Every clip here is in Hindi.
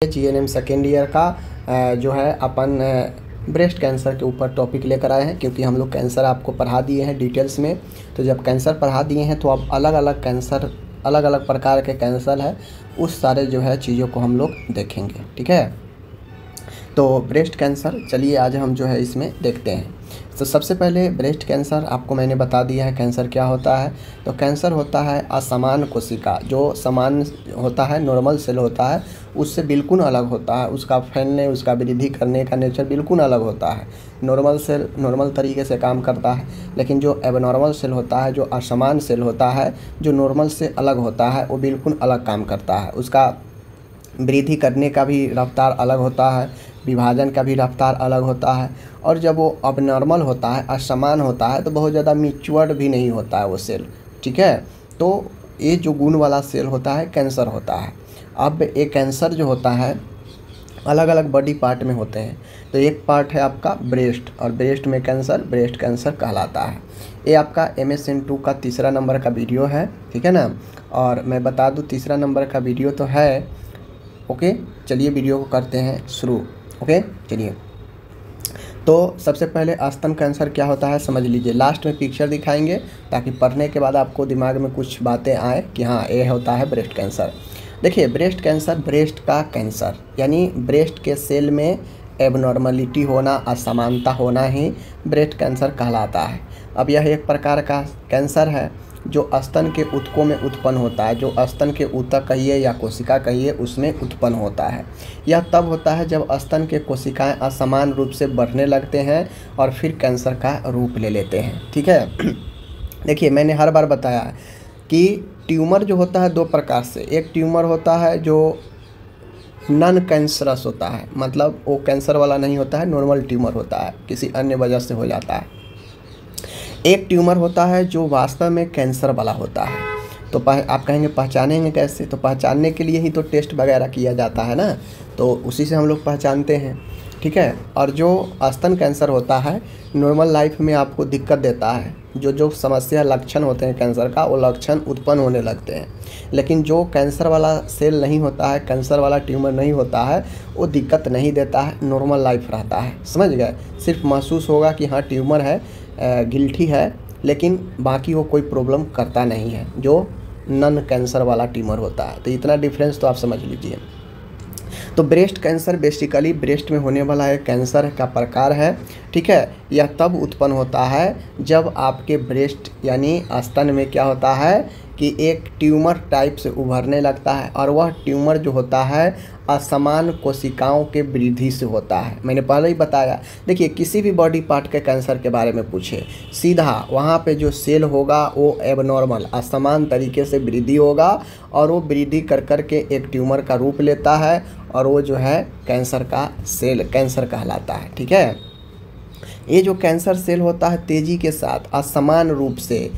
जीएनएम सेकेंड ईयर का जो है अपन ब्रेस्ट कैंसर के ऊपर टॉपिक लेकर आए हैं, क्योंकि हम लोग कैंसर आपको पढ़ा दिए हैं डिटेल्स में। तो जब कैंसर पढ़ा दिए हैं तो अब अलग अलग प्रकार के कैंसर है, उस सारे जो है चीज़ों को हम लोग देखेंगे। ठीक है, तो ब्रेस्ट कैंसर चलिए आज हम जो है इसमें देखते हैं। तो सबसे पहले ब्रेस्ट कैंसर आपको मैंने बता दिया है कैंसर क्या होता है। तो कैंसर होता है असमान कोशिका, जो समान होता है, नॉर्मल सेल होता है, उससे बिल्कुल अलग होता है। उसका फैलने, उसका वृद्धि करने का नेचर बिल्कुल अलग होता है। नॉर्मल सेल नॉर्मल तरीके से काम करता है, लेकिन जो एबनॉर्मल सेल होता है, जो असमान सेल होता है, जो नॉर्मल से अलग होता है, वो बिल्कुल अलग काम करता है। उसका वृद्धि करने का भी रफ्तार अलग होता है, विभाजन का भी रफ्तार अलग होता है। और जब वो अबनॉर्मल होता है, असमान होता है, तो बहुत ज़्यादा मैच्योर्ड भी नहीं होता है वो सेल। ठीक है, तो ये जो गुण वाला सेल होता है कैंसर होता है। अब ये कैंसर जो होता है अलग अलग बॉडी पार्ट में होते हैं। तो एक पार्ट है आपका ब्रेस्ट, और ब्रेस्ट में कैंसर ब्रेस्ट कैंसर कहलाता है। ये आपका MSN2 का तीसरा नंबर का वीडियो है, ठीक है ना। और मैं बता दूं तीसरा नंबर का वीडियो तो है। ओके, चलिए वीडियो को करते हैं शुरू। ओके चलिए, तो सबसे पहले स्तन कैंसर क्या होता है समझ लीजिए। लास्ट में पिक्चर दिखाएंगे ताकि पढ़ने के बाद आपको दिमाग में कुछ बातें आए कि हाँ ये होता है ब्रेस्ट कैंसर। देखिए, ब्रेस्ट कैंसर, ब्रेस्ट का कैंसर यानी ब्रेस्ट के सेल में एबनॉर्मलिटी होना, असमानता होना ही ब्रेस्ट कैंसर कहलाता है। अब यह एक प्रकार का कैंसर है जो स्तन के ऊतकों में उत्पन्न होता है, जो स्तन के ऊतक कहिए या कोशिका कहिए, उसमें उत्पन्न होता है। यह तब होता है जब स्तन के कोशिकाएं असमान रूप से बढ़ने लगते हैं और फिर कैंसर का रूप ले लेते हैं। ठीक है, देखिए मैंने हर बार बताया है कि ट्यूमर जो होता है दो प्रकार से। एक ट्यूमर होता है जो नॉन कैंसरस होता है, मतलब वो कैंसर वाला नहीं होता है, नॉर्मल ट्यूमर होता है, किसी अन्य वजह से हो जाता है। एक ट्यूमर होता है जो वास्तव में कैंसर वाला होता है। तो आप कहेंगे पहचानेंगे कैसे? तो पहचानने के लिए ही तो टेस्ट वगैरह किया जाता है ना, तो उसी से हम लोग पहचानते हैं। ठीक है, और जो स्तन कैंसर होता है नॉर्मल लाइफ में आपको दिक्कत देता है। जो समस्या लक्षण होते हैं कैंसर का, वो लक्षण उत्पन्न होने लगते हैं। लेकिन जो कैंसर वाला सेल नहीं होता है, कैंसर वाला ट्यूमर नहीं होता है, वो दिक्कत नहीं देता है, नॉर्मल लाइफ रहता है। समझ गए? सिर्फ महसूस होगा कि हाँ ट्यूमर है, गिल्टी है, लेकिन बाकी वो कोई प्रॉब्लम करता नहीं है जो नॉन कैंसर वाला ट्यूमर होता है। तो इतना डिफरेंस तो आप समझ लीजिए। तो ब्रेस्ट कैंसर बेसिकली ब्रेस्ट में होने वाला एक कैंसर का प्रकार है। ठीक है, यह तब उत्पन्न होता है जब आपके ब्रेस्ट यानी स्तन में क्या होता है कि एक ट्यूमर टाइप से उभरने लगता है, और वह ट्यूमर जो होता है असमान कोशिकाओं के वृद्धि से होता है। मैंने पहले ही बताया। देखिए, किसी भी बॉडी पार्ट के कैंसर के बारे में पूछे, सीधा वहाँ पे जो सेल होगा वो एबनॉर्मल असमान तरीके से वृद्धि होगा, और वो वृद्धि कर कर के एक ट्यूमर का रूप लेता है, और वो जो है कैंसर का सेल कैंसर कहलाता है। ठीक है, ये जो कैंसर सेल होता है तेज़ी के साथ असमान रूप से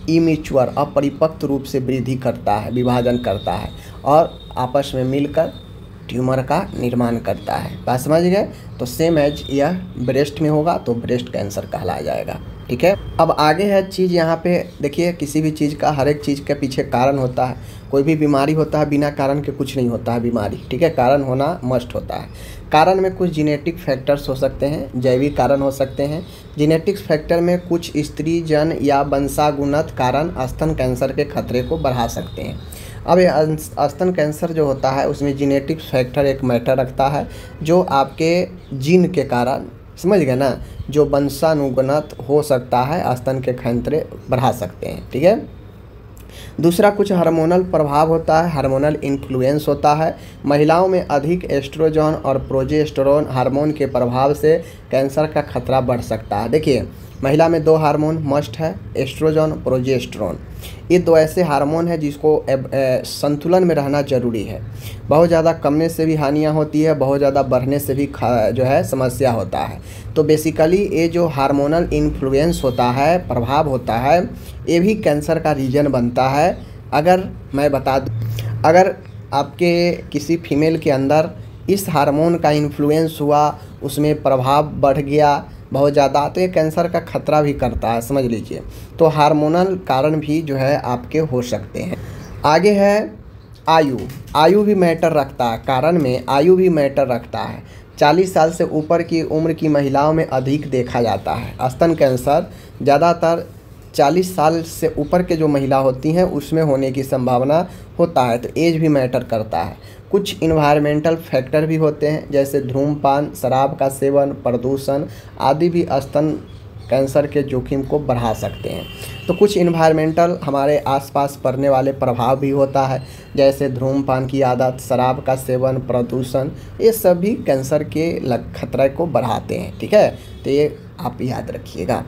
इमेच्योर अपरिपक्व रूप से वृद्धि करता है, विभाजन करता है, और आपस में मिलकर ट्यूमर का निर्माण करता है। बात समझ गए? तो सेम एज यह ब्रेस्ट में होगा तो ब्रेस्ट कैंसर कहलाया जाएगा। ठीक है, अब आगे है चीज़। यहाँ पे देखिए, किसी भी चीज़ का, हर एक चीज़ के पीछे कारण होता है। कोई भी बीमारी होता है, बिना कारण के कुछ नहीं होता है बीमारी। ठीक है, कारण होना मस्ट होता है। कारण में कुछ जेनेटिक फैक्टर्स हो सकते हैं, जैविक कारण हो सकते हैं। जेनेटिक्स फैक्टर में कुछ स्त्री जन या वंशानुगत कारण स्तन कैंसर के खतरे को बढ़ा सकते हैं। अब ये स्तन कैंसर जो होता है उसमें जेनेटिक फैक्टर एक मैटर रखता है, जो आपके जीन के कारण, समझ गए ना, जो वंशानुगत हो सकता है, स्तन के खतरे बढ़ा सकते हैं। ठीक है, दूसरा कुछ हार्मोनल प्रभाव होता है, हार्मोनल इन्फ्लुएंस होता है। महिलाओं में अधिक एस्ट्रोजन और प्रोजेस्टेरोन हार्मोन के प्रभाव से कैंसर का खतरा बढ़ सकता है। देखिए, महिला में दो हार्मोन मस्ट है, एस्ट्रोजन, प्रोजेस्टेरोन। ये दो ऐसे हार्मोन है जिसको संतुलन में रहना जरूरी है। बहुत ज़्यादा कमने से भी हानियाँ होती है, बहुत ज़्यादा बढ़ने से भी जो है समस्या होता है। तो बेसिकली ये जो हार्मोनल इन्फ्लुएंस होता है, प्रभाव होता है, ये भी कैंसर का रीजन बनता है। अगर मैं बता दूँ, अगर आपके किसी फीमेल के अंदर इस हार्मोन का इन्फ्लुएंस हुआ, उसमें प्रभाव बढ़ गया बहुत ज़्यादा, तो ये कैंसर का खतरा भी करता है, समझ लीजिए। तो हार्मोनल कारण भी जो है आपके हो सकते हैं। आगे है आयु, आयु भी मैटर रखता है, कारण में आयु भी मैटर रखता है। 40 साल से ऊपर की उम्र की महिलाओं में अधिक देखा जाता है। स्तन कैंसर ज़्यादातर 40 साल से ऊपर के जो महिला होती हैं उसमें होने की संभावना होता है, तो एज भी मैटर करता है। कुछ इन्वायरमेंटल फैक्टर भी होते हैं, जैसे धूम्रपान, शराब का सेवन, प्रदूषण आदि भी स्तन कैंसर के जोखिम को बढ़ा सकते हैं। तो कुछ इन्वायरमेंटल हमारे आसपास पड़ने वाले प्रभाव भी होता है, जैसे धूम्रपान की आदत, शराब का सेवन, प्रदूषण, ये सब भी कैंसर के खतरे को बढ़ाते हैं। ठीक है, तो ये आप याद रखिएगा।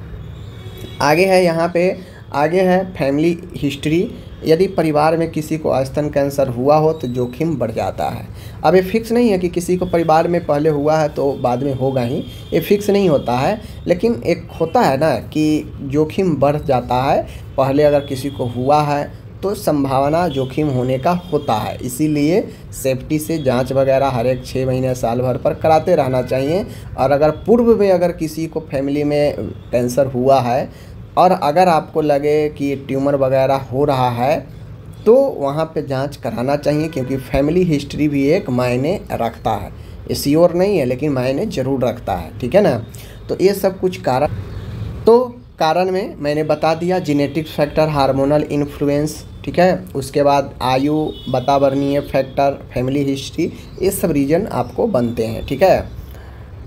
आगे है यहाँ पे, आगे है फैमिली हिस्ट्री। यदि परिवार में किसी को स्तन कैंसर हुआ हो तो जोखिम बढ़ जाता है। अब ये फिक्स नहीं है कि किसी को परिवार में पहले हुआ है तो बाद में होगा ही, ये फिक्स नहीं होता है, लेकिन एक होता है ना कि जोखिम बढ़ जाता है। पहले अगर किसी को हुआ है तो संभावना जोखिम होने का होता है, इसीलिए सेफ्टी से जांच वगैरह हर एक 6 महीने साल भर पर कराते रहना चाहिए। और अगर पूर्व में अगर किसी को फैमिली में कैंसर हुआ है और अगर आपको लगे कि ट्यूमर वगैरह हो रहा है तो वहाँ पे जांच कराना चाहिए, क्योंकि फैमिली हिस्ट्री भी एक मायने रखता है। ये श्योर नहीं है लेकिन मायने ज़रूर रखता है। ठीक है ना, तो ये सब कुछ कारण, तो कारण में मैंने बता दिया, जेनेटिक फैक्टर, हार्मोनल इन्फ्लुएंस, ठीक है, उसके बाद आयु, वातावरणीय फैक्टर, फैमिली हिस्ट्री, ये सब रीज़न आपको बनते हैं। ठीक है,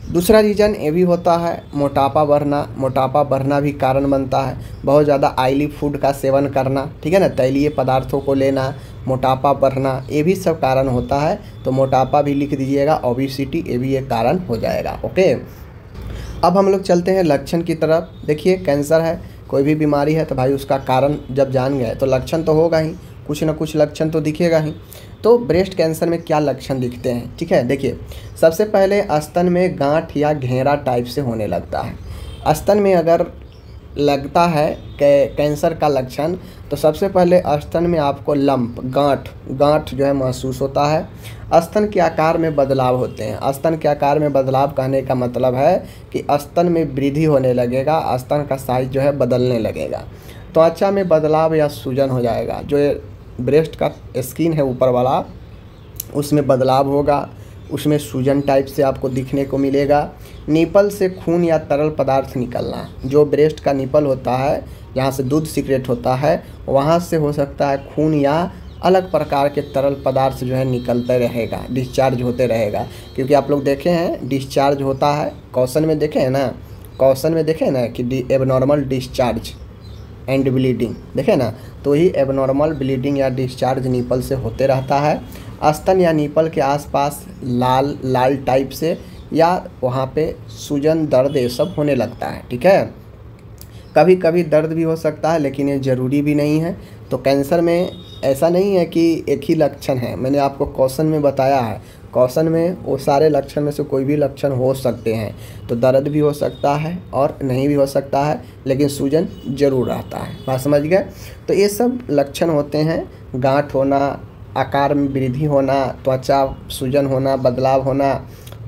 दूसरा रीज़न ये भी होता है मोटापा बढ़ना। मोटापा बढ़ना भी कारण बनता है। बहुत ज़्यादा ऑयली फूड का सेवन करना, ठीक है ना, तैलीय पदार्थों को लेना, मोटापा बढ़ना, ये भी सब कारण होता है। तो मोटापा भी लिख दीजिएगा, ओबेसिटी, ये भी एक कारण हो जाएगा। ओके, अब हम लोग चलते हैं लक्षण की तरफ। देखिए, कैंसर है, कोई भी बीमारी है तो भाई उसका कारण जब जान गए तो लक्षण तो होगा ही, कुछ ना कुछ लक्षण तो दिखेगा ही। तो ब्रेस्ट कैंसर में क्या लक्षण दिखते हैं? ठीक है, देखिए, सबसे पहले स्तन में गांठ या घेरा टाइप से होने लगता है। स्तन में अगर लगता है कैंसर का लक्षण तो सबसे पहले स्तन में आपको लंप, गांठ जो है महसूस होता है। स्तन के आकार में बदलाव होते हैं। स्तन के आकार में बदलाव कहने का मतलब है कि स्तन में वृद्धि होने लगेगा, स्तन का साइज जो है बदलने लगेगा। त्वचा में बदलाव या सूजन हो जाएगा, जो ब्रेस्ट का स्किन है ऊपर वाला उसमें बदलाव होगा, उसमें सूजन टाइप से आपको दिखने को मिलेगा। निपल से खून या तरल पदार्थ निकलना, जो ब्रेस्ट का निपल होता है जहाँ से दूध सीक्रेट होता है वहाँ से हो सकता है खून या अलग प्रकार के तरल पदार्थ जो है निकलते रहेगा, डिस्चार्ज होते रहेगा। क्योंकि आप लोग देखे हैं डिस्चार्ज होता है, क्वेश्चन में देखे हैं ना, क्वेश्चन में देखे ना कि एबनॉर्मल डिस्चार्ज एंड ब्लीडिंग, देखे ना, तो ही एबनॉर्मल ब्लीडिंग या डिस्चार्ज निपल से होते रहता है। स्तन या निपल के आसपास लाल टाइप से या वहाँ पे सूजन, दर्द, ये सब होने लगता है। ठीक है, कभी कभी दर्द भी हो सकता है लेकिन ये ज़रूरी भी नहीं है। तो कैंसर में ऐसा नहीं है कि एक ही लक्षण है, मैंने आपको क्वेश्चन में बताया है, क्वेश्चन में वो सारे लक्षण में से कोई भी लक्षण हो सकते हैं। तो दर्द भी हो सकता है और नहीं भी हो सकता है, लेकिन सूजन जरूर रहता है। बात समझ गए? तो ये सब लक्षण होते हैं, गांठ होना, आकार में वृद्धि होना, त्वचा सूजन होना, बदलाव होना,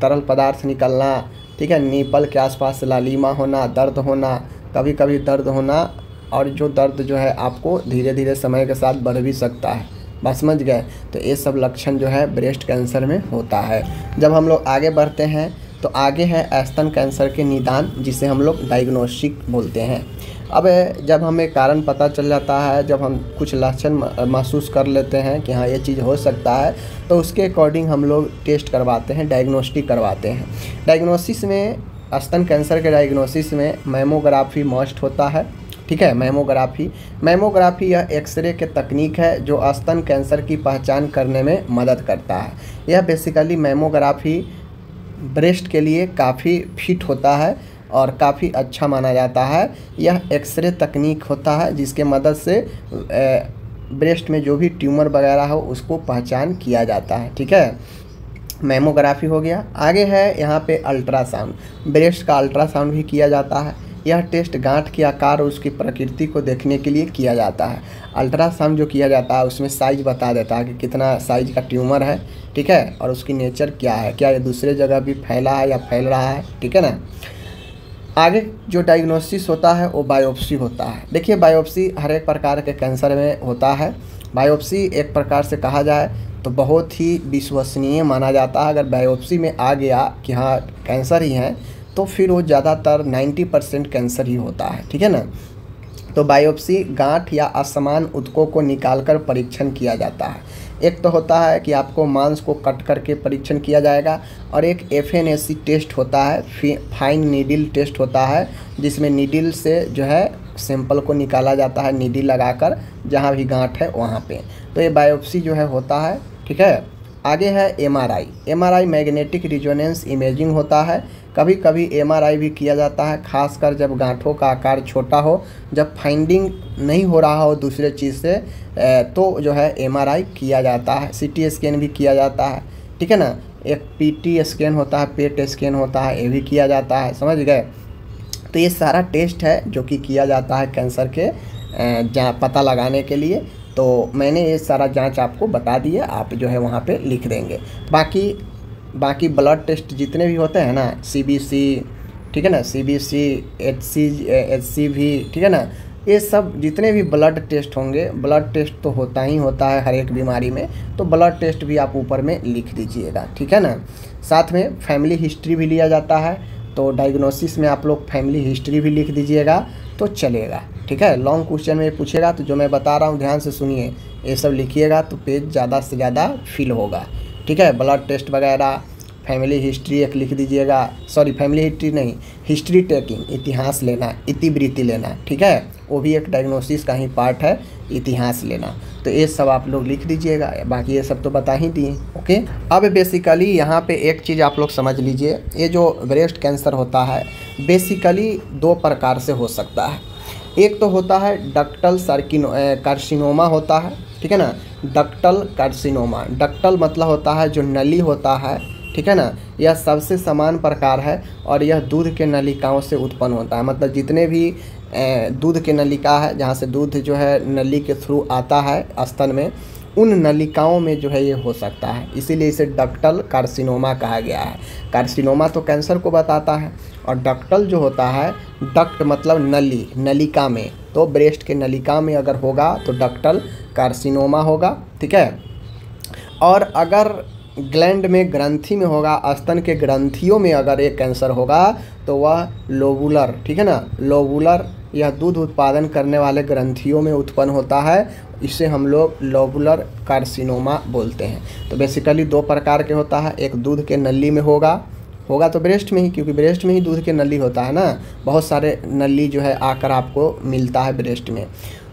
तरल पदार्थ निकलना, ठीक है, निपल के आसपास लालिमा होना, दर्द होना, कभी कभी दर्द होना, और जो दर्द जो है आपको धीरे धीरे समय के साथ बढ़ भी सकता है। बस समझ गए? तो ये सब लक्षण जो है ब्रेस्ट कैंसर में होता है। जब हम लोग आगे बढ़ते हैं तो आगे है स्तन कैंसर के निदान, जिसे हम लोग डायग्नोस्टिक बोलते हैं। अब जब हमें कारण पता चल जाता है, जब हम कुछ लक्षण महसूस कर लेते हैं कि हाँ ये चीज़ हो सकता है, तो उसके अकॉर्डिंग हम लोग टेस्ट करवाते हैं, डायग्नोस्टिक करवाते हैं। डायग्नोसिस में, स्तन कैंसर के डायग्नोसिस में मैमोग्राफी मस्ट होता है। ठीक है, मैमोग्राफी यह एक्सरे के तकनीक है जो स्तन कैंसर की पहचान करने में मदद करता है। यह बेसिकली मैमोग्राफी ब्रेस्ट के लिए काफ़ी फिट होता है और काफ़ी अच्छा माना जाता है। यह एक्सरे तकनीक होता है जिसके मदद से ब्रेस्ट में जो भी ट्यूमर वगैरह हो उसको पहचान किया जाता है। ठीक है, मैमोग्राफी हो गया। आगे है यहाँ पे अल्ट्रासाउंड। ब्रेस्ट का अल्ट्रासाउंड भी किया जाता है। यह टेस्ट गांठ के आकार और उसकी प्रकृति को देखने के लिए किया जाता है। अल्ट्रासाउंड जो किया जाता है उसमें साइज बता देता है कि कितना साइज का ट्यूमर है, ठीक है, और उसकी नेचर क्या है, क्या ये दूसरे जगह भी फैला है या फैल रहा है, ठीक है ना। आगे जो डायग्नोसिस होता है वो बायोप्सी होता है। देखिए, बायोप्सी हर एक प्रकार के कैंसर में होता है बायोप्सी एक प्रकार से कहा जाए तो बहुत ही विश्वसनीय माना जाता है। अगर बायोप्सी में आ गया कि हाँ कैंसर ही है तो फिर वो ज़्यादातर 90% कैंसर ही होता है, ठीक है ना। तो बायोप्सी गांठ या असमान ऊतकों को निकालकर परीक्षण किया जाता है। एक तो होता है कि आपको मांस को कट करके परीक्षण किया जाएगा, और एक FNAC टेस्ट होता है, फाइन नीडल टेस्ट होता है, जिसमें नीडल से जो है सैंपल को निकाला जाता है, नीडल लगाकर जहाँ भी गांठ है वहाँ पे। तो ये बायोप्सी जो है होता है, ठीक है। आगे है MRI मैग्नेटिक रिजोनेंस इमेजिंग होता है। कभी कभी MRI भी किया जाता है, खासकर जब गांठों का आकार छोटा हो, जब फाइंडिंग नहीं हो रहा हो दूसरे चीज़ से, तो जो है MRI किया जाता है। CT स्कैन भी किया जाता है, ठीक है ना। एक PT स्कैन होता है, पेट स्कैन होता है, ये भी किया जाता है, समझ गए। तो ये सारा टेस्ट है जो कि किया जाता है कैंसर के पता लगाने के लिए। तो मैंने ये सारा जांच आपको बता दिया, आप जो है वहाँ पे लिख देंगे। बाकी ब्लड टेस्ट जितने भी होते हैं ना, CBC, ठीक है ना, CBC, HCV, ठीक है ना, ये सब जितने भी ब्लड टेस्ट होंगे, ब्लड टेस्ट तो होता ही होता है हर एक बीमारी में, तो ब्लड टेस्ट भी आप ऊपर में लिख दीजिएगा, ठीक है ना। साथ में फैमिली हिस्ट्री भी लिया जाता है, तो डायग्नोसिस में आप लोग फैमिली हिस्ट्री भी लिख दीजिएगा तो चलेगा, ठीक है। लॉन्ग क्वेश्चन में पूछेगा तो जो मैं बता रहा हूँ ध्यान से सुनिए, ये सब लिखिएगा तो पेज ज़्यादा से ज़्यादा फिल होगा, ठीक है। ब्लड टेस्ट वगैरह, फैमिली हिस्ट्री एक लिख दीजिएगा, सॉरी फैमिली हिस्ट्री नहीं, हिस्ट्री टेकिंग, इतिहास लेना, इतिवृत्ति लेना, ठीक है, वो भी एक डायग्नोसिस का ही पार्ट है, इतिहास लेना। तो ये सब आप लोग लिख दीजिएगा, बाकी ये सब तो बता ही दिए, ओके। अब बेसिकली यहाँ पे एक चीज़ आप लोग समझ लीजिए, ये जो ब्रेस्ट कैंसर होता है बेसिकली 2 प्रकार से हो सकता है। एक तो होता है डक्टल कार्सिनोमा होता है, ठीक है ना। डक्टल कार्सिनोमा, डक्टल मतलब होता है जो नली होता है, ठीक है ना, यह सबसे समान प्रकार है और यह दूध के नलिकाओं से उत्पन्न होता है। मतलब जितने भी दूध के नलिका है, जहाँ से दूध जो है नली के थ्रू आता है स्तन में, उन नलिकाओं में जो है ये हो सकता है, इसीलिए इसे डक्टल कार्सिनोमा कहा गया है। कार्सिनोमा तो कैंसर को बताता है, और डक्टल जो होता है, डक्ट मतलब नली, नलिका में, तो ब्रेस्ट के नलिका में अगर होगा तो डक्टल कार्सिनोमा होगा, ठीक है। और अगर ग्लैंड में, ग्रंथि में होगा, स्तन के ग्रंथियों में अगर एक कैंसर होगा तो वह लोबुलर, ठीक है ना, लोबुलर, यह दूध उत्पादन करने वाले ग्रंथियों में उत्पन्न होता है, इसे हम लोग लोबुलर कार्सिनोमा बोलते हैं। तो बेसिकली 2 प्रकार के होता है, एक दूध के नली में होगा तो ब्रेस्ट में ही, क्योंकि ब्रेस्ट में ही दूध के नली होता है ना, बहुत सारे नली जो है आकर आपको मिलता है ब्रेस्ट में।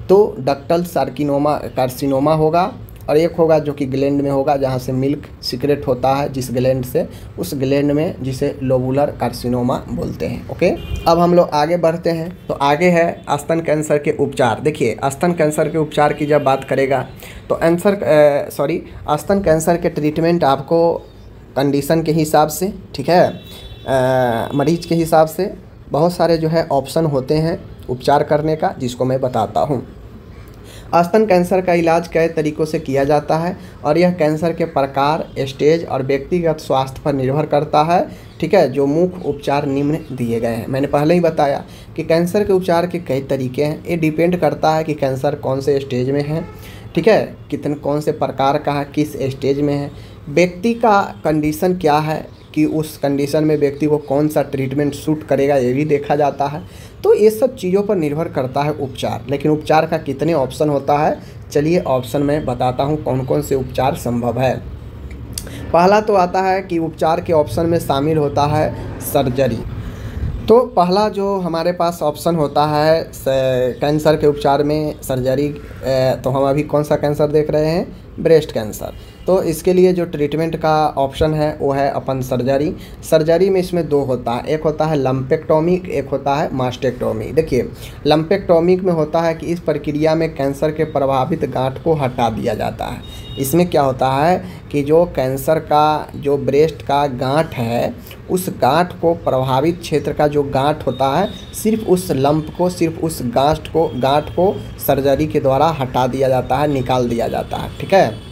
तो डक्टल कार्सिनोमा होगा, और एक होगा जो कि ग्लैंड में होगा, जहाँ से मिल्क सीक्रेट होता है जिस ग्लैंड से, उस ग्लैंड में, जिसे लोबुलर कार्सिनोमा बोलते हैं, ओके। अब हम लोग आगे बढ़ते हैं, तो आगे है स्तन कैंसर के उपचार। देखिए स्तन कैंसर के उपचार की जब बात करेगा तो स्तन कैंसर के ट्रीटमेंट आपको कंडीशन के हिसाब से, ठीक है, मरीज के हिसाब से बहुत सारे जो है ऑप्शन होते हैं उपचार करने का, जिसको मैं बताता हूँ। स्तन कैंसर का इलाज कई तरीक़ों से किया जाता है, और यह कैंसर के प्रकार, स्टेज और व्यक्तिगत स्वास्थ्य पर निर्भर करता है, ठीक है। जो मुख्य उपचार निम्न दिए गए हैं, मैंने पहले ही बताया कि कैंसर के उपचार के कई तरीके हैं। ये डिपेंड करता है कि कैंसर कौन से स्टेज में है, ठीक है, कौन से प्रकार का है, किस स्टेज में है, व्यक्ति का कंडीशन क्या है, कि उस कंडीशन में व्यक्ति को कौन सा ट्रीटमेंट सूट करेगा, ये भी देखा जाता है। तो ये सब चीज़ों पर निर्भर करता है उपचार। लेकिन उपचार का कितने ऑप्शन होता है, चलिए ऑप्शन में बताता हूँ कौन कौन से उपचार संभव है। पहला तो आता है कि उपचार के ऑप्शन में शामिल होता है सर्जरी। तो पहला जो हमारे पास ऑप्शन होता है कैंसर के उपचार में सर्जरी, तो हम अभी कौन सा कैंसर देख रहे हैं, ब्रेस्ट कैंसर। तो इसके लिए जो ट्रीटमेंट का ऑप्शन है वो है अपन सर्जरी। सर्जरी में इसमें 2 होता है, एक होता है लंपेक्टोमिक, एक होता है मास्टेक्टोमी। देखिए लंपेक्टोमिक में होता है कि इस प्रक्रिया में कैंसर के प्रभावित गांठ को हटा दिया जाता है। इसमें क्या होता है कि जो कैंसर का जो ब्रेस्ट का गांठ है, उस गांठ को, प्रभावित क्षेत्र का जो गांठ होता है, सिर्फ उस लंप को, सिर्फ उस गांठ को सर्जरी के द्वारा हटा दिया जाता है, निकाल दिया जाता है, ठीक है।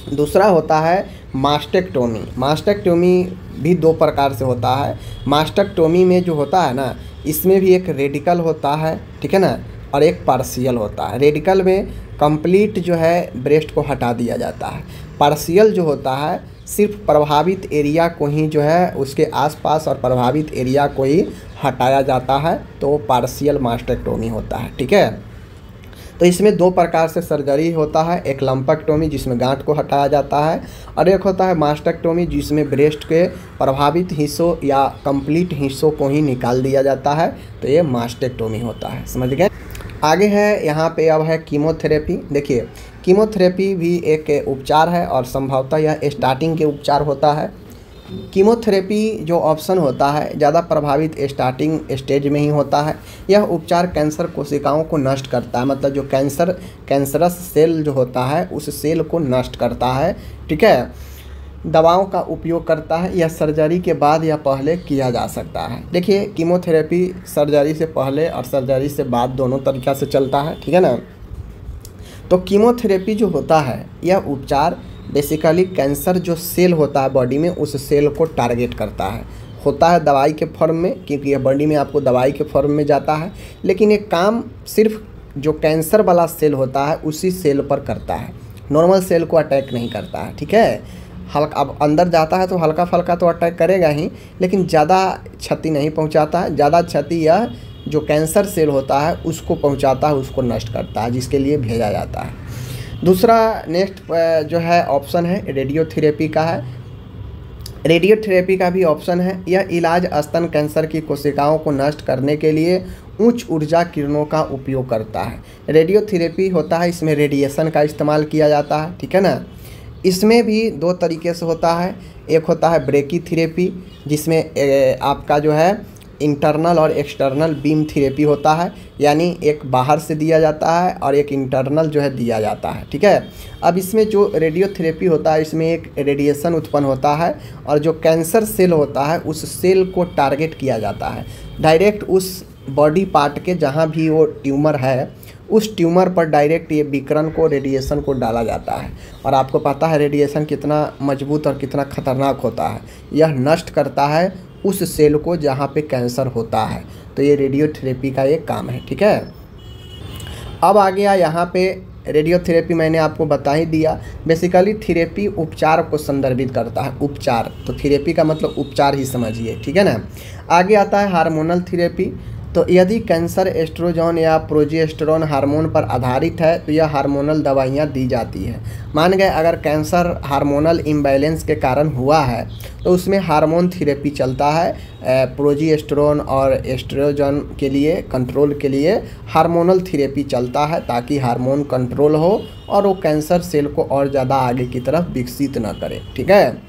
दूसरा होता है मास्टेक्टोमी। मास्टेक्टोमी भी 2 प्रकार से होता है। मास्टेक्टोमी में जो होता है ना, इसमें भी एक रेडिकल होता है, ठीक है ना, और एक पार्शियल होता है। रेडिकल में कंप्लीट जो है ब्रेस्ट को हटा दिया जाता है। पार्शियल जो होता है सिर्फ प्रभावित एरिया को ही जो है उसके आसपास और प्रभावित एरिया को ही हटाया जाता है, तो पार्शियल मास्टेक्टोमी होता है। ठीक है, तो इसमें दो प्रकार से सर्जरी होता है, एक लंपेक्टोमी जिसमें गांठ को हटाया जाता है, और एक होता है मास्टेक्टोमी जिसमें ब्रेस्ट के प्रभावित हिस्सों या कंप्लीट हिस्सों को ही निकाल दिया जाता है, तो ये मास्टेक्टोमी होता है। समझ गए। आगे है यहाँ पे अब है कीमोथेरेपी। देखिए कीमोथेरेपी भी एक उपचार है और संभवतः यह स्टार्टिंग के उपचार होता है। कीमोथेरेपी जो ऑप्शन होता है ज़्यादा प्रभावित स्टार्टिंग स्टेज में ही होता है। यह उपचार कैंसर कोशिकाओं को नष्ट करता है, मतलब जो कैंसरस सेल जो होता है उस सेल को नष्ट करता है। ठीक है, दवाओं का उपयोग करता है। यह सर्जरी के बाद या पहले किया जा सकता है। देखिए कीमोथेरेपी सर्जरी से पहले और सर्जरी से बाद दोनों तरीक़ा से चलता है। ठीक है ना। तो कीमोथेरेपी जो होता है यह उपचार बेसिकली कैंसर जो सेल होता है बॉडी में उस सेल को टारगेट करता है। होता है दवाई के फॉर्म में, क्योंकि यह बॉडी में आपको दवाई के फॉर्म में जाता है, लेकिन एक काम सिर्फ जो कैंसर वाला सेल होता है उसी सेल पर करता है, नॉर्मल सेल को अटैक नहीं करता है। ठीक है, हल्का अब अंदर जाता है तो हल्का फल्का तो अटैक करेगा ही, लेकिन ज़्यादा क्षति नहीं पहुंचाता है। ज़्यादा क्षति यह जो कैंसर सेल होता है उसको पहुंचाता है, उसको नष्ट करता है, जिसके लिए भेजा जाता है। दूसरा नेक्स्ट जो है ऑप्शन है रेडियोथेरेपी का है। रेडियोथेरेपी का भी ऑप्शन है। यह इलाज स्तन कैंसर की कोशिकाओं को नष्ट करने के लिए उच्च ऊर्जा किरणों का उपयोग करता है। रेडियोथेरेपी होता है, इसमें रेडिएशन का इस्तेमाल किया जाता है। ठीक है ना। इसमें भी दो तरीके से होता है। एक होता है ब्रेकीथेरेपी जिसमें आपका जो है इंटरनल और एक्सटर्नल बीम थेरेपी होता है, यानी एक बाहर से दिया जाता है और एक इंटरनल जो है दिया जाता है। ठीक है, अब इसमें जो रेडियोथेरेपी होता है इसमें एक रेडिएशन उत्पन्न होता है और जो कैंसर सेल होता है उस सेल को टारगेट किया जाता है डायरेक्ट उस बॉडी पार्ट के जहाँ भी वो ट्यूमर है उस ट्यूमर पर डायरेक्ट ये विकिरण को रेडिएशन को डाला जाता है। और आपको पता है रेडिएशन कितना मजबूत और कितना खतरनाक होता है। यह नष्ट करता है उस सेल को जहाँ पे कैंसर होता है, तो ये रेडियोथेरेपी का एक काम है। ठीक है, अब आ गया यहाँ पे रेडियोथेरेपी मैंने आपको बता ही दिया। बेसिकली थेरेपी उपचार को संदर्भित करता है, उपचार, तो थेरेपी का मतलब उपचार ही समझिए। ठीक है ना। आगे आता है हार्मोनल थेरेपी। तो यदि कैंसर एस्ट्रोजन या प्रोजेस्टेरोन हार्मोन पर आधारित है तो यह हार्मोनल दवाइयाँ दी जाती है। मान गए अगर कैंसर हार्मोनल इम्बैलेंस के कारण हुआ है तो उसमें हार्मोन थेरेपी चलता है। प्रोजेस्टेरोन और एस्ट्रोजन के लिए कंट्रोल के लिए हार्मोनल थेरेपी चलता है ताकि हार्मोन कंट्रोल हो और वो कैंसर सेल को और ज़्यादा आगे की तरफ विकसित न करे। ठीक है,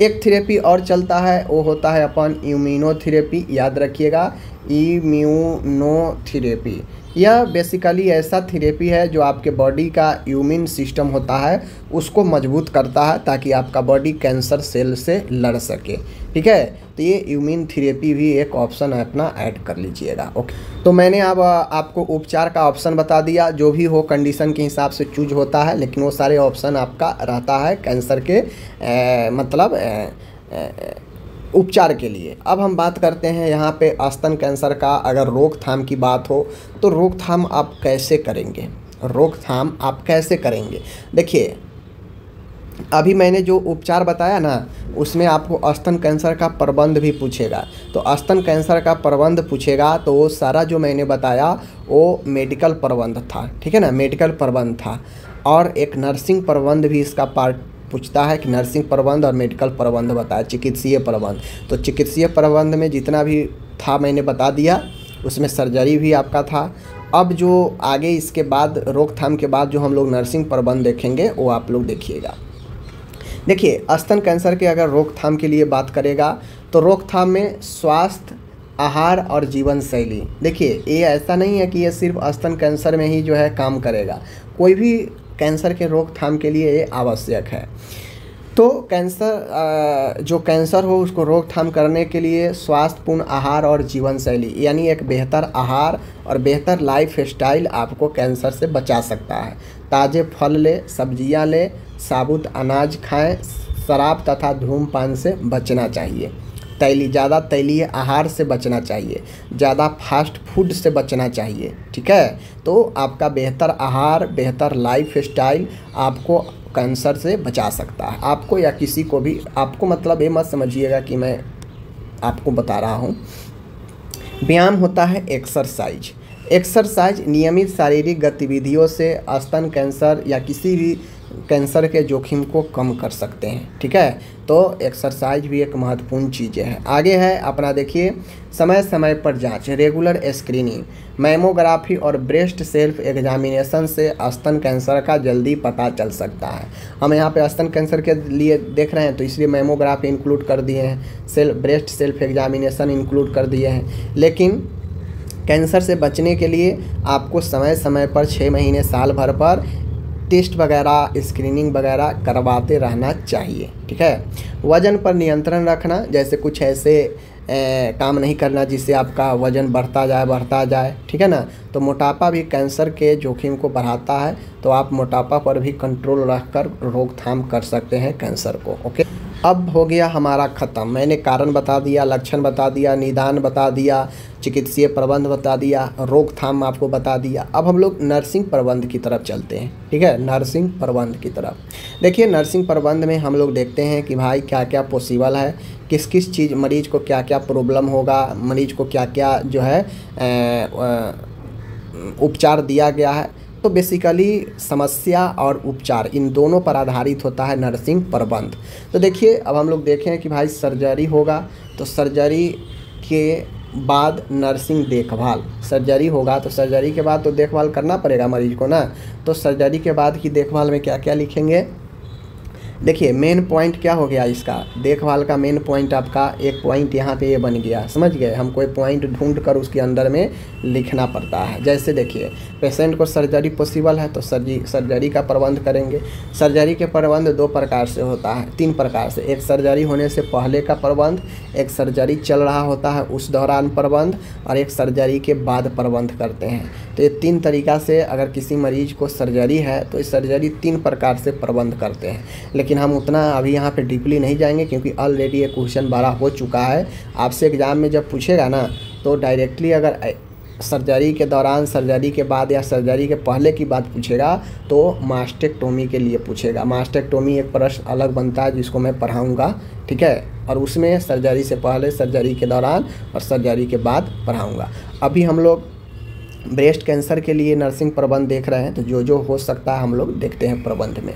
एक थेरेपी और चलता है वो होता है अपन इम्यूनोथेरेपी। याद रखिएगा, इम्यूनोथेरेपी यह बेसिकली ऐसा थेरेपी है जो आपके बॉडी का इम्यून सिस्टम होता है उसको मजबूत करता है ताकि आपका बॉडी कैंसर सेल से लड़ सके। ठीक है, तो ये इम्यून थेरेपी भी एक ऑप्शन अपना ऐड कर लीजिएगा। ओके, तो मैंने अब आपको उपचार का ऑप्शन बता दिया, जो भी हो कंडीशन के हिसाब से चूज होता है, लेकिन वो सारे ऑप्शन आपका रहता है कैंसर के उपचार के लिए। अब हम बात करते हैं यहाँ पे स्तन कैंसर का। अगर रोकथाम की बात हो तो रोकथाम आप कैसे करेंगे, रोकथाम आप कैसे करेंगे। देखिए अभी मैंने जो उपचार बताया ना उसमें आपको स्तन कैंसर का प्रबंध भी पूछेगा। तो स्तन कैंसर का प्रबंध पूछेगा तो वो सारा जो मैंने बताया वो मेडिकल प्रबंध था। ठीक है ना, मेडिकल प्रबंध था। और एक नर्सिंग प्रबंध भी इसका पार्ट पूछता है कि नर्सिंग प्रबंध और मेडिकल प्रबंध बताया, चिकित्सीय प्रबंध। तो चिकित्सीय प्रबंध में जितना भी था मैंने बता दिया, उसमें सर्जरी भी आपका था। अब जो आगे इसके बाद रोकथाम के बाद जो हम लोग नर्सिंग प्रबंध देखेंगे वो आप लोग देखिएगा। देखिए स्तन कैंसर के अगर रोकथाम के लिए बात करेगा तो रोकथाम में स्वास्थ्य, आहार और जीवन शैली। देखिए ये ऐसा नहीं है कि ये सिर्फ स्तन कैंसर में ही जो है काम करेगा, कोई भी कैंसर के रोकथाम के लिए ये आवश्यक है। तो जो कैंसर हो उसको रोकथाम करने के लिए स्वास्थ्यपूर्ण आहार और जीवन शैली यानी एक बेहतर आहार और बेहतर लाइफ स्टाइल आपको कैंसर से बचा सकता है। ताज़े फल ले, सब्जियां ले, साबुत अनाज खाएं, शराब तथा धूम्रपान से बचना चाहिए। ज़्यादा तैलीय आहार से बचना चाहिए, ज़्यादा फास्ट फूड से बचना चाहिए, ठीक है। तो आपका बेहतर आहार, बेहतर लाइफ स्टाइल आपको कैंसर से बचा सकता है, आपको या किसी को भी। आपको मतलब ये मत समझिएगा कि मैं आपको बता रहा हूँ। व्यायाम होता है एक्सरसाइज। एक्सरसाइज नियमित शारीरिक गतिविधियों से स्तन कैंसर या किसी भी कैंसर के जोखिम को कम कर सकते हैं, ठीक है। तो एक्सरसाइज भी एक महत्वपूर्ण चीज़ें है। आगे है अपना देखिए, समय समय पर जांच, रेगुलर स्क्रीनिंग, मैमोग्राफी और ब्रेस्ट सेल्फ एग्जामिनेशन से स्तन कैंसर का जल्दी पता चल सकता है। हम यहाँ पे स्तन कैंसर के लिए देख रहे हैं तो इसलिए मैमोग्राफी इंक्लूड कर दिए हैं, ब्रेस्ट सेल्फ एग्जामिनेशन इंक्लूड कर दिए हैं। लेकिन कैंसर से बचने के लिए आपको समय समय पर 6 महीने साल भर पर टेस्ट वगैरह, स्क्रीनिंग वगैरह करवाते रहना चाहिए, ठीक है। वज़न पर नियंत्रण रखना, जैसे कुछ ऐसे काम नहीं करना जिससे आपका वज़न बढ़ता जाए, ठीक है ना। तो मोटापा भी कैंसर के जोखिम को बढ़ाता है, तो आप मोटापा पर भी कंट्रोल रखकर रोकथाम कर सकते हैं कैंसर को, ओके। अब हो गया हमारा ख़त्म। मैंने कारण बता दिया, लक्षण बता दिया, निदान बता दिया, चिकित्सीय प्रबंध बता दिया, रोकथाम आपको बता दिया। अब हम लोग नर्सिंग प्रबंध की तरफ चलते हैं, ठीक है। नर्सिंग प्रबंध की तरफ देखिए, नर्सिंग प्रबंध में हम लोग देखते हैं कि भाई क्या क्या पॉसिबल है, किस किस चीज़ मरीज को क्या क्या प्रॉब्लम होगा, मरीज को क्या क्या जो है उपचार दिया गया है। तो बेसिकली समस्या और उपचार इन दोनों पर आधारित होता है नर्सिंग प्रबंध। तो देखिए, अब हम लोग देखें कि भाई सर्जरी होगा तो सर्जरी के बाद नर्सिंग देखभाल, सर्जरी होगा तो सर्जरी के बाद तो देखभाल करना पड़ेगा मरीज को ना। तो सर्जरी के बाद की देखभाल में क्या क्या लिखेंगे, देखिए मेन पॉइंट क्या हो गया इसका, देखभाल का मेन पॉइंट आपका एक पॉइंट यहाँ पे ये बन गया, समझ गए। हम कोई पॉइंट ढूंढ कर उसके अंदर में लिखना पड़ता है। जैसे देखिए, पेशेंट को सर्जरी पॉसिबल है तो सर्जरी का प्रबंध करेंगे। सर्जरी के प्रबंध 2 प्रकार से होता है, 3 प्रकार से। एक सर्जरी होने से पहले का प्रबंध, एक सर्जरी चल रहा होता है उस दौरान प्रबंध, और एक सर्जरी के बाद प्रबंध करते हैं। तो ये 3 तरीक़ा से अगर किसी मरीज को सर्जरी है तो इस सर्जरी 3 प्रकार से प्रबंध करते हैं। लेकिन हम उतना अभी यहाँ पे डीपली नहीं जाएंगे क्योंकि ऑलरेडी ये क्वेश्चन बड़ा हो चुका है। आपसे एग्ज़ाम में जब पूछेगा ना तो डायरेक्टली अगर सर्जरी के दौरान, सर्जरी के बाद या सर्जरी के पहले की बात पूछेगा तो मास्टेक्टोमी के लिए पूछेगा। मास्टेक्टोमी एक प्रश्न अलग बनता है जिसको मैं पढ़ाऊँगा, ठीक है। और उसमें सर्जरी से पहले, सर्जरी के दौरान और सर्जरी के बाद पढ़ाऊँगा। अभी हम लोग ब्रेस्ट कैंसर के लिए नर्सिंग प्रबंध देख रहे हैं, तो जो जो हो सकता है हम लोग देखते हैं प्रबंध में।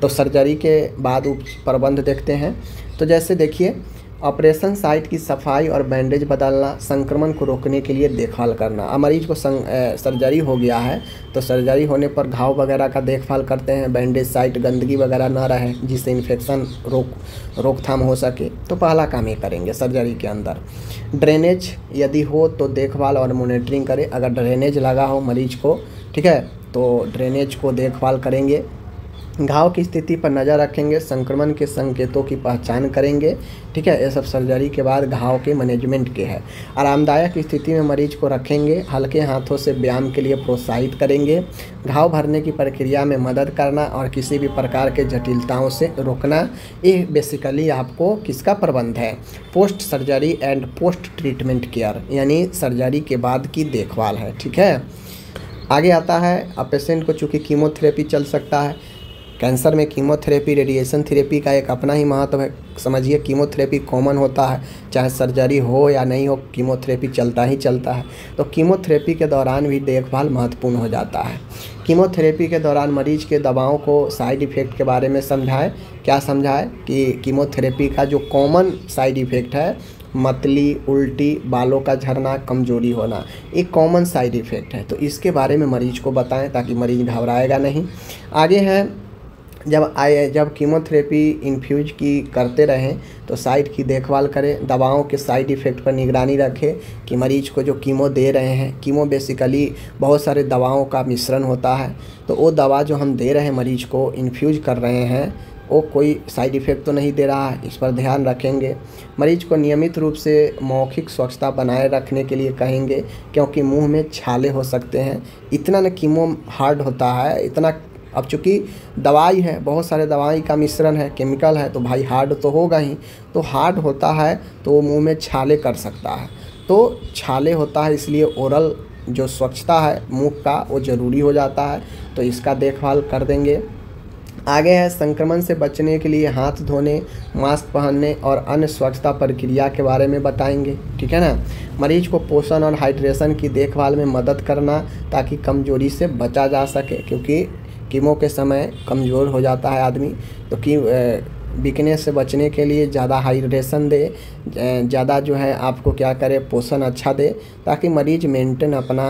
तो सर्जरी के बाद प्रबंध देखते हैं। तो जैसे देखिए, ऑपरेशन साइट की सफाई और बैंडेज बदलना, संक्रमण को रोकने के लिए देखभाल करना। अब मरीज को सर्जरी हो गया है तो सर्जरी होने पर घाव वगैरह का देखभाल करते हैं, बैंडेज साइट गंदगी वगैरह ना रहे जिससे इन्फेक्शन रोकथाम हो सके। तो पहला काम ये करेंगे सर्जरी के अंदर। ड्रेनेज यदि हो तो देखभाल और मॉनिटरिंग करें। अगर ड्रेनेज लगा हो मरीज को, ठीक है, तो ड्रेनेज को देखभाल करेंगे। घाव की स्थिति पर नज़र रखेंगे, संक्रमण के संकेतों की पहचान करेंगे, ठीक है। ये सब सर्जरी के बाद घाव के मैनेजमेंट के है। आरामदायक स्थिति में मरीज को रखेंगे, हल्के हाथों से व्यायाम के लिए प्रोत्साहित करेंगे, घाव भरने की प्रक्रिया में मदद करना और किसी भी प्रकार के जटिलताओं से रोकना। ये बेसिकली आपको किसका प्रबंध है, post surgery and post treatment care, यानी सर्जरी के बाद की देखभाल है, ठीक है। आगे आता है, अब पेशेंट को चूँकि कीमोथेरेपी चल सकता है, कैंसर में कीमोथेरेपी, रेडिएशन थेरेपी का एक अपना ही महत्व है। समझिए, कीमोथेरेपी कॉमन होता है, चाहे सर्जरी हो या नहीं हो, कीमोथेरेपी चलता ही चलता है। तो कीमोथेरेपी के दौरान भी देखभाल महत्वपूर्ण हो जाता है। कीमोथेरेपी के दौरान मरीज के दवाओं को साइड इफ़ेक्ट के बारे में समझाएं। क्या समझाएं कि कीमोथेरेपी का जो कॉमन साइड इफ़ेक्ट है, मतली, उल्टी, बालों का झड़ना, कमजोरी होना, एक कॉमन साइड इफ़ेक्ट है। तो इसके बारे में मरीज को बताएं ताकि मरीज घबराएगा नहीं। आगे है, जब कीमोथेरेपी इन्फ्यूज की करते रहें तो साइट की देखभाल करें, दवाओं के साइड इफ़ेक्ट पर निगरानी रखें कि मरीज को जो कीमो दे रहे हैं, कीमो बेसिकली बहुत सारे दवाओं का मिश्रण होता है, तो वो दवा जो हम दे रहे हैं मरीज को, इन्फ्यूज कर रहे हैं, वो कोई साइड इफ़ेक्ट तो नहीं दे रहा है, इस पर ध्यान रखेंगे। मरीज को नियमित रूप से मौखिक स्वच्छता बनाए रखने के लिए कहेंगे क्योंकि मुंह में छाले हो सकते हैं। इतना न कीमो हार्ड होता है, इतना अब चूँकि दवाई है, बहुत सारे दवाई का मिश्रण है, केमिकल है, तो भाई हार्ड तो होगा ही। तो हार्ड होता है तो वो मुँह में छाले कर सकता है, तो छाले होता है, इसलिए ओरल जो स्वच्छता है मुँह का वो ज़रूरी हो जाता है, तो इसका देखभाल कर देंगे। आगे है संक्रमण से बचने के लिए हाथ धोने, मास्क पहनने और अन्य स्वच्छता प्रक्रिया के बारे में बताएंगे, ठीक है ना। मरीज को पोषण और हाइड्रेशन की देखभाल में मदद करना ताकि कमजोरी से बचा जा सके, क्योंकि कीमो के समय कमज़ोर हो जाता है आदमी, तो कि वीकनेस से बचने के लिए ज़्यादा हाइड्रेशन दे, ज़्यादा जो है आपको क्या करे, पोषण अच्छा दे, ताकि मरीज मेंटेन अपना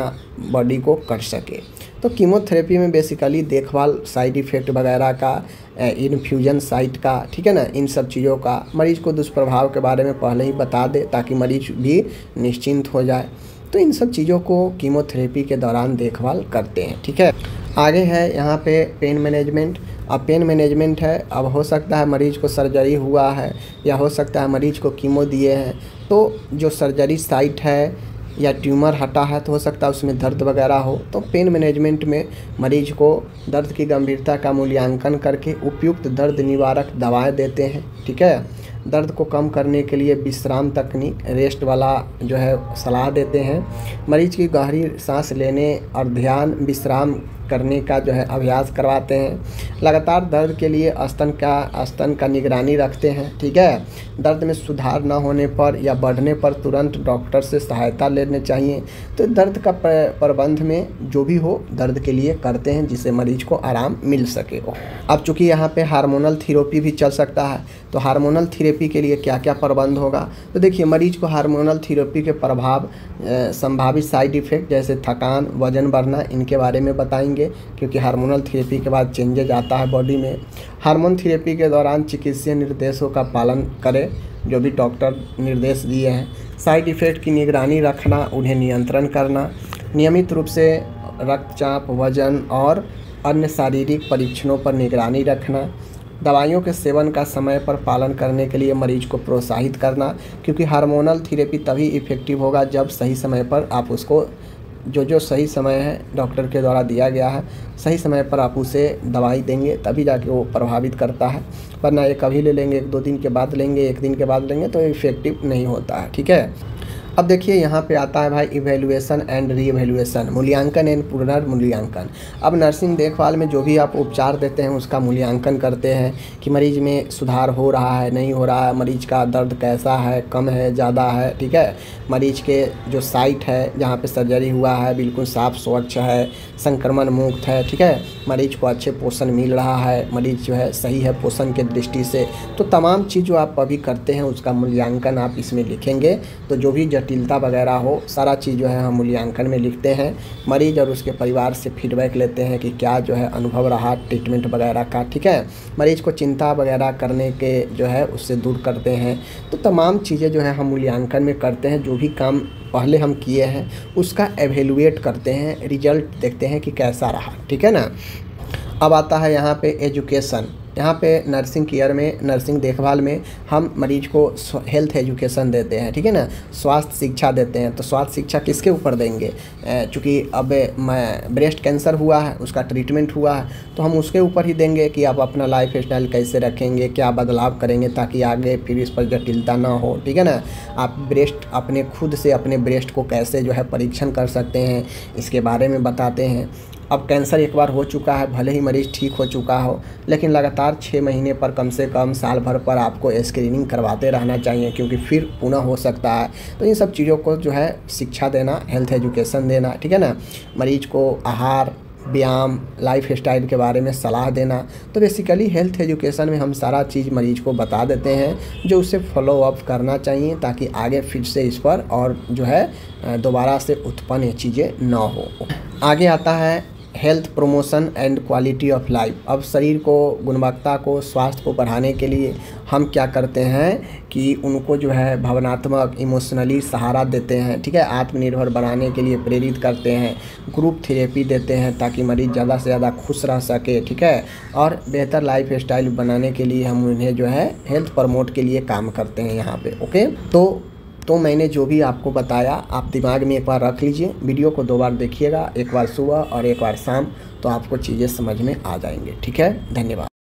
बॉडी को कर सके। तो कीमोथेरेपी में बेसिकली देखभाल साइड इफ़ेक्ट वगैरह का, इन्फ्यूजन साइट का, ठीक है ना, इन सब चीज़ों का, मरीज़ को दुष्प्रभाव के बारे में पहले ही बता दे ताकि मरीज भी निश्चिंत हो जाए। तो इन सब चीज़ों को कीमोथेरेपी के दौरान देखभाल करते हैं, ठीक है। आगे है यहाँ पे पेन मैनेजमेंट। अब पेन मैनेजमेंट है, अब हो सकता है मरीज़ को सर्जरी हुआ है या हो सकता है मरीज़ को कीमो दिए हैं, तो जो सर्जरी साइट है या ट्यूमर हटा है तो हो सकता है उसमें दर्द वगैरह हो, तो पेन मैनेजमेंट में मरीज को दर्द की गंभीरता का मूल्यांकन करके उपयुक्त दर्द निवारक दवाएं देते हैं, ठीक है। दर्द को कम करने के लिए विश्राम तकनीक, रेस्ट वाला जो है सलाह देते हैं। मरीज की गहरी सांस लेने और ध्यान विश्राम करने का जो है अभ्यास करवाते हैं। लगातार दर्द के लिए स्तन का निगरानी रखते हैं, ठीक है। दर्द में सुधार न होने पर या बढ़ने पर तुरंत डॉक्टर से सहायता लेने चाहिए। तो दर्द का प्रबंध में जो भी हो दर्द के लिए करते हैं, जिससे मरीज को आराम मिल सके। अब चूँकि यहाँ पे हार्मोनल थेरेपी भी चल सकता है, तो हार्मोनल थेरेपी के लिए क्या क्या प्रबंध होगा, तो देखिए मरीज को हार्मोनल थेरेपी के प्रभाव, संभावित साइड इफ़ेक्ट जैसे थकान, वजन बढ़ना, इनके बारे में बताएंगे, क्योंकि हार्मोनल थेरेपी के बाद चेंजेज आता है बॉडी में। हार्मोन थेरेपी के दौरान चिकित्सीय निर्देशों का पालन करें, जो भी डॉक्टर निर्देश दिए हैं। साइड इफ़ेक्ट की निगरानी रखना, उन्हें नियंत्रण करना, नियमित रूप से रक्तचाप, वजन और अन्य शारीरिक परीक्षणों पर निगरानी रखना। दवाइयों के सेवन का समय पर पालन करने के लिए मरीज को प्रोत्साहित करना, क्योंकि हार्मोनल थेरेपी तभी इफ़ेक्टिव होगा जब सही समय पर आप उसको, जो सही समय है डॉक्टर के द्वारा दिया गया है, सही समय पर आप उसे दवाई देंगे, तभी जाके वो प्रभावित करता है। वरना ये कभी ले लेंगे, 1-2 दिन के बाद लेंगे, 1 दिन के बाद लेंगे, तो इफ़ेक्टिव नहीं होता है, ठीक है। अब देखिए यहाँ पे आता है भाई इवैल्यूएशन एंड रीइवैल्यूएशन, मूल्यांकन एंड पुनर्मूल्यांकन। अब नर्सिंग देखभाल में जो भी आप उपचार देते हैं उसका मूल्यांकन करते हैं कि मरीज में सुधार हो रहा है, नहीं हो रहा है, मरीज का दर्द कैसा है, कम है, ज़्यादा है, ठीक है। मरीज के जो साइट है जहाँ पे सर्जरी हुआ है बिल्कुल साफ़ स्वच्छ है, संक्रमण मुक्त है, ठीक है। मरीज को अच्छे पोषण मिल रहा है, मरीज जो है सही है पोषण के दृष्टि से। तो तमाम चीज़ जो आप अभी करते हैं उसका मूल्यांकन आप इसमें लिखेंगे। तो जो भी जटिलता वगैरह हो सारा चीज़ जो है हम मूल्यांकन में लिखते हैं। मरीज और उसके परिवार से फीडबैक लेते हैं कि क्या जो है अनुभव रहा ट्रीटमेंट वगैरह का, ठीक है। मरीज को चिंता वगैरह करने के जो है उससे दूर करते हैं। तो तमाम चीज़ें जो है हम मूल्यांकन में करते हैं। जो भी काम पहले हम किए हैं उसका एवेलुएट करते हैं, रिजल्ट देखते हैं कि कैसा रहा, ठीक है ना। अब आता है यहाँ पे एजुकेशन। यहाँ पे नर्सिंग केयर में, नर्सिंग देखभाल में हम मरीज को हेल्थ एजुकेशन देते हैं, ठीक है ना, स्वास्थ्य शिक्षा देते हैं। तो स्वास्थ्य शिक्षा किसके ऊपर देंगे, चूँकि अब ब्रेस्ट कैंसर हुआ है, उसका ट्रीटमेंट हुआ है, तो हम उसके ऊपर ही देंगे कि आप अपना लाइफ स्टाइल कैसे रखेंगे, क्या बदलाव करेंगे ताकि आगे फिर इस पर जटिलता ना हो, ठीक है ना। आप ब्रेस्ट अपने खुद से अपने ब्रेस्ट को कैसे जो है परीक्षण कर सकते हैं, इसके बारे में बताते हैं। अब कैंसर एक बार हो चुका है, भले ही मरीज़ ठीक हो चुका हो, लेकिन लगातार 6 महीने पर कम से कम साल भर पर आपको स्क्रीनिंग करवाते रहना चाहिए, क्योंकि फिर पुनः हो सकता है। तो इन सब चीज़ों को जो है शिक्षा देना, हेल्थ एजुकेशन देना, ठीक है ना। मरीज को आहार, व्यायाम, लाइफ स्टाइल के बारे में सलाह देना। तो बेसिकली हेल्थ एजुकेशन में हम सारा चीज़ मरीज को बता देते हैं, जो उसे फॉलो अप करना चाहिए ताकि आगे फिर से इस पर और जो है दोबारा से उत्पन्न ये चीज़ें ना हो। आगे आता है health promotion and quality of life. अब शरीर को, गुणवत्ता को, स्वास्थ्य को बढ़ाने के लिए हम क्या करते हैं कि उनको जो है भावनात्मक, इमोशनली सहारा देते हैं, ठीक है। आत्मनिर्भर बनाने के लिए प्रेरित करते हैं, ग्रुप थेरेपी देते हैं ताकि मरीज ज़्यादा से ज़्यादा खुश रह सके, ठीक है। और बेहतर लाइफ स्टाइल बनाने के लिए हम उन्हें जो है हेल्थ प्रमोट के लिए काम करते हैं यहाँ पे, ओके। तो तो मैंने जो भी आपको बताया आप दिमाग में एक बार रख लीजिए, वीडियो को 2 बार देखिएगा, एक बार सुबह और एक बार शाम, तो आपको चीज़ें समझ में आ जाएंगे। ठीक है, धन्यवाद।